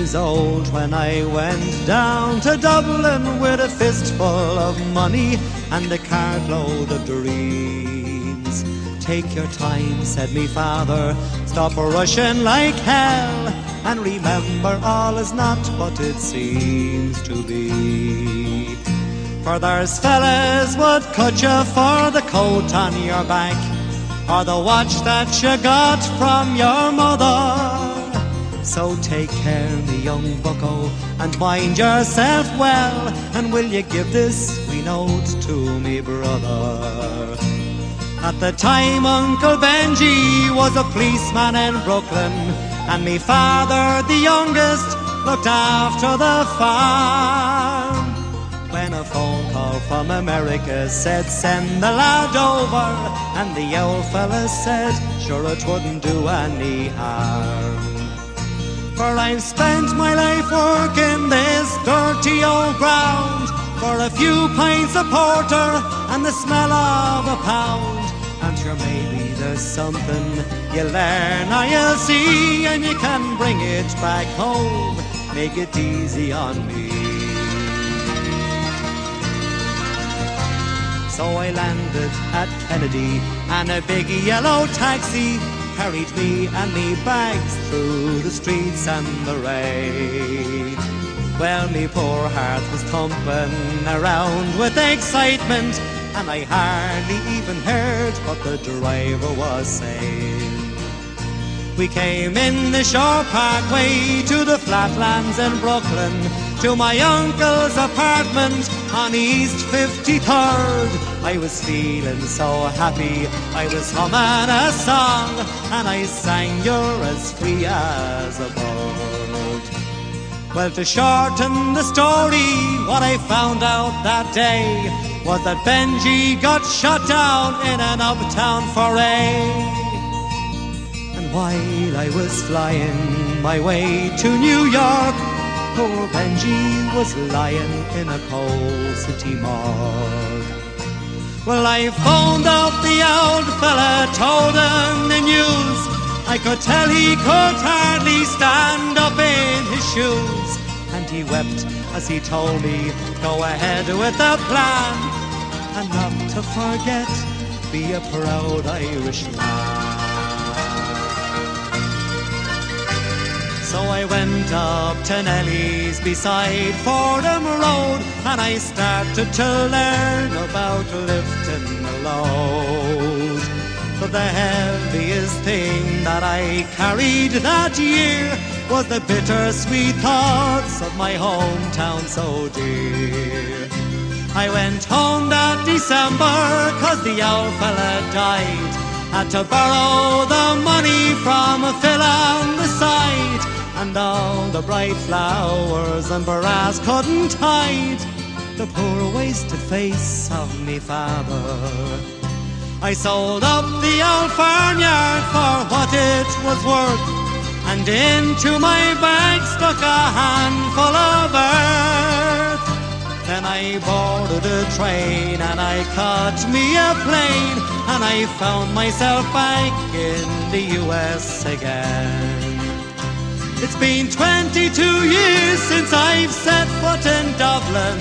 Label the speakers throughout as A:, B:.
A: years old when I went down to Dublin with a fistful of money and a cartload of dreams. Take your time, said me father, stop rushing like hell, and remember all is not what it seems to be. For there's fellas would cut you for the coat on your back, or the watch that you got from your mother. So take care, me young bucko, and mind yourself well, and will you give this wee note to me brother? At the time Uncle Benji was a policeman in Brooklyn, and me father, the youngest, looked after the farm. When a phone call from America said send the lad over, and the old fella said sure it wouldn't do any harm. For I've spent my life working this dirty old ground for a few pints of porter and the smell of a pound. And sure maybe there's something you learn or you'll see, and you can bring it back home, make it easy on me. So I landed at Kennedy, and a big yellow taxi carried me and me bags through the streets and the rain. Well, me poor heart was thumping around with excitement, and I hardly even heard what the driver was saying. We came in the Shore Parkway to the flatlands in Brooklyn, to my uncle's apartment on East 53rd. I was feeling so happy, I was humming a song, and I sang "You're as free as a bird." Well, to shorten the story, what I found out that day was that Benji got shot down in an uptown foray. And while I was flying my way to New York, poor Benji was lying in a cold city morgue. Well, I phoned up the old fella, told him the news. I could tell he could hardly stand up in his shoes, and he wept as he told me, go ahead with the plan, and not to forget, be a proud Irishman. So I went up to Nelly's beside Fordham Road, and I started to learn about lifting a load. But the heaviest thing that I carried that year was the bittersweet thoughts of my hometown so dear. I went home that December 'cause the old fella died. Had to borrow the money from Phil on the side, and all the bright flowers and brass couldn't hide the poor wasted face of me father. I sold up the old farmyard for what it was worth, and into my bag stuck a handful of earth. Then I boarded a train and I caught me a plane, and I found myself back in the US again. It's been 22 years since I've set foot in Dublin.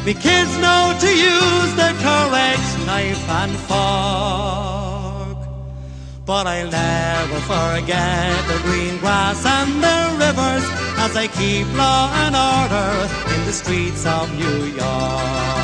A: Me kids know to use the correct knife and fork, but I'll never forget the green grass and the rivers as I keep law and order in the streets of New York.